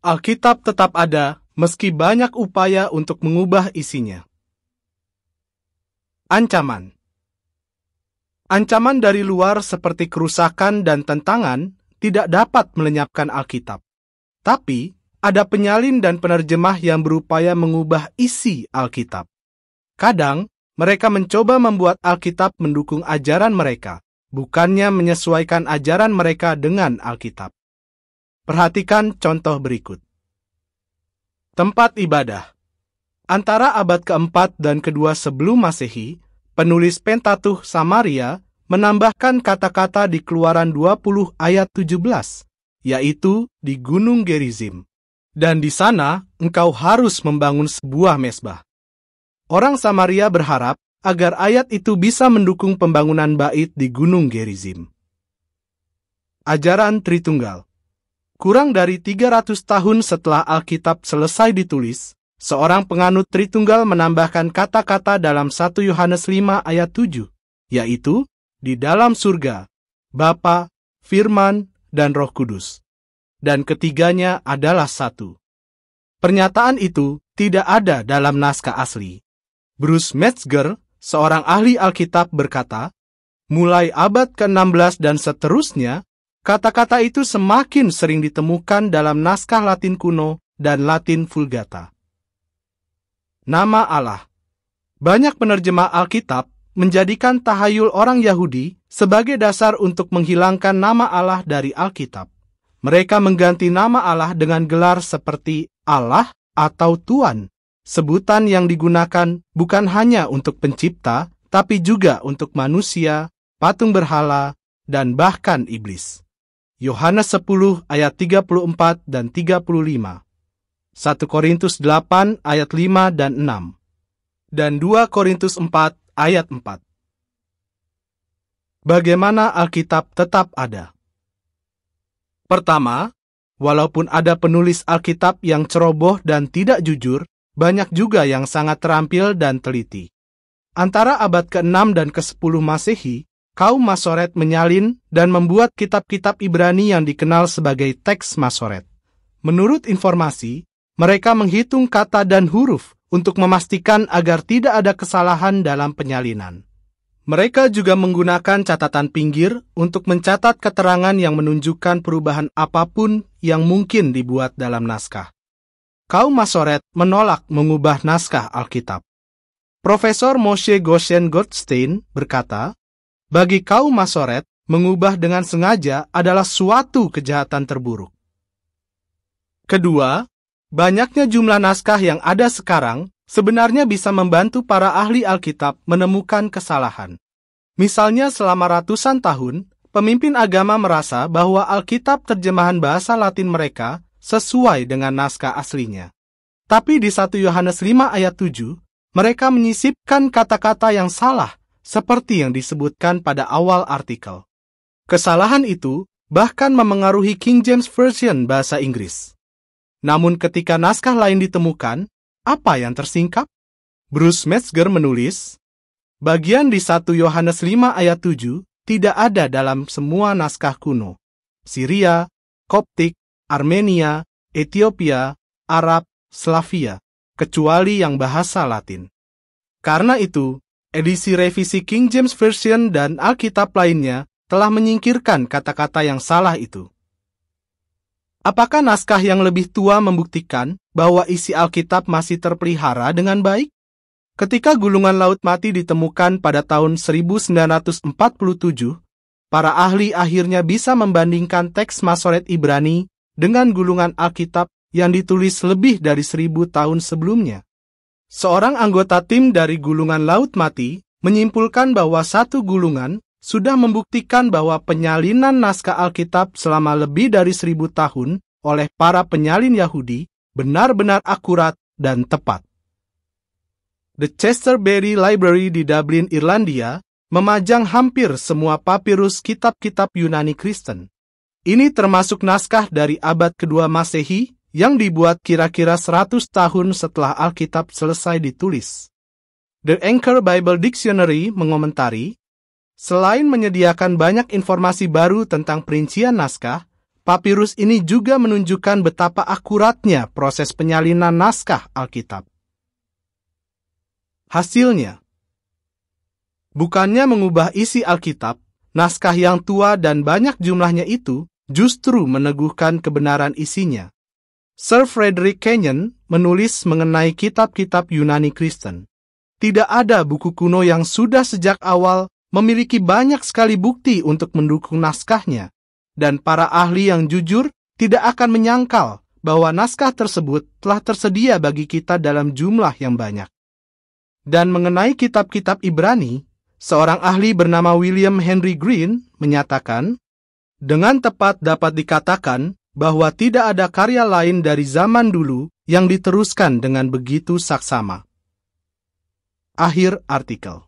Alkitab tetap ada, meski banyak upaya untuk mengubah isinya. Ancaman. Ancaman dari luar seperti kerusakan dan tentangan tidak dapat melenyapkan Alkitab. Tapi, ada penyalin dan penerjemah yang berupaya mengubah isi Alkitab. Kadang, mereka mencoba membuat Alkitab mendukung ajaran mereka, bukannya menyesuaikan ajaran mereka dengan Alkitab. Perhatikan contoh berikut. Tempat ibadah. Antara abad keempat dan kedua sebelum Masehi, penulis Pentateuch Samaria menambahkan kata-kata di Keluaran 20 ayat 17, yaitu di Gunung Gerizim. Dan di sana engkau harus membangun sebuah mezbah. Orang Samaria berharap agar ayat itu bisa mendukung pembangunan bait di Gunung Gerizim. Ajaran Tritunggal. Kurang dari 300 tahun setelah Alkitab selesai ditulis, seorang penganut Tritunggal menambahkan kata-kata dalam 1 Yohanes 5 ayat 7, yaitu di dalam surga, Bapa, Firman, dan Roh Kudus. Dan ketiganya adalah satu. Pernyataan itu tidak ada dalam naskah asli. Bruce Metzger, seorang ahli Alkitab, berkata, mulai abad ke-16 dan seterusnya, kata-kata itu semakin sering ditemukan dalam naskah Latin kuno dan Latin Vulgata. Nama Allah. Banyak penerjemah Alkitab menjadikan tahayul orang Yahudi sebagai dasar untuk menghilangkan nama Allah dari Alkitab. Mereka mengganti nama Allah dengan gelar seperti Allah atau Tuan. Sebutan yang digunakan bukan hanya untuk pencipta, tapi juga untuk manusia, patung berhala, dan bahkan iblis. Yohanes 10 ayat 34 dan 35. 1 Korintus 8 ayat 5 dan 6. Dan 2 Korintus 4 ayat 4. Bagaimana Alkitab tetap ada? Pertama, walaupun ada penulis Alkitab yang ceroboh dan tidak jujur, banyak juga yang sangat terampil dan teliti. Antara abad ke-6 dan ke-10 Masehi, kaum Masoret menyalin dan membuat kitab-kitab Ibrani yang dikenal sebagai teks Masoret. Menurut informasi, mereka menghitung kata dan huruf untuk memastikan agar tidak ada kesalahan dalam penyalinan. Mereka juga menggunakan catatan pinggir untuk mencatat keterangan yang menunjukkan perubahan apapun yang mungkin dibuat dalam naskah. Kaum Masoret menolak mengubah naskah Alkitab. Profesor Moshe Goshen Goldstein berkata, bagi kaum Masoret, mengubah dengan sengaja adalah suatu kejahatan terburuk. Kedua, banyaknya jumlah naskah yang ada sekarang sebenarnya bisa membantu para ahli Alkitab menemukan kesalahan. Misalnya selama ratusan tahun, pemimpin agama merasa bahwa Alkitab terjemahan bahasa Latin mereka sesuai dengan naskah aslinya. Tapi di 1 Yohanes 5 ayat 7, mereka menyisipkan kata-kata yang salah, seperti yang disebutkan pada awal artikel. Kesalahan itu bahkan memengaruhi King James Version bahasa Inggris. Namun ketika naskah lain ditemukan, apa yang tersingkap? Bruce Metzger menulis, bagian di 1 Yohanes 5 ayat 7 tidak ada dalam semua naskah kuno. Syria, Koptik, Armenia, Ethiopia, Arab, Slavia, kecuali yang bahasa Latin. Karena itu, edisi revisi King James Version dan Alkitab lainnya telah menyingkirkan kata-kata yang salah itu. Apakah naskah yang lebih tua membuktikan bahwa isi Alkitab masih terpelihara dengan baik? Ketika gulungan Laut Mati ditemukan pada tahun 1947, para ahli akhirnya bisa membandingkan teks Masoret Ibrani dengan gulungan Alkitab yang ditulis lebih dari 1000 tahun sebelumnya. Seorang anggota tim dari gulungan Laut Mati menyimpulkan bahwa satu gulungan sudah membuktikan bahwa penyalinan naskah Alkitab selama lebih dari 1000 tahun oleh para penyalin Yahudi benar-benar akurat dan tepat. The Chesterbury Library di Dublin, Irlandia, memajang hampir semua papirus kitab-kitab Yunani Kristen. Ini termasuk naskah dari abad kedua Masehi yang dibuat kira-kira 100 tahun setelah Alkitab selesai ditulis. The Anchor Bible Dictionary mengomentari, selain menyediakan banyak informasi baru tentang perincian naskah, Papirus ini juga menunjukkan betapa akuratnya proses penyalinan naskah Alkitab. Hasilnya, bukannya mengubah isi Alkitab, naskah yang tua dan banyak jumlahnya itu justru meneguhkan kebenaran isinya. Sir Frederick Kenyon menulis mengenai kitab-kitab Yunani Kristen. Tidak ada buku kuno yang sudah sejak awal memiliki banyak sekali bukti untuk mendukung naskahnya, dan para ahli yang jujur tidak akan menyangkal bahwa naskah tersebut telah tersedia bagi kita dalam jumlah yang banyak. Dan mengenai kitab-kitab Ibrani, seorang ahli bernama William Henry Green menyatakan, dengan tepat dapat dikatakan bahwa tidak ada karya lain dari zaman dulu yang diteruskan dengan begitu saksama. Akhir artikel.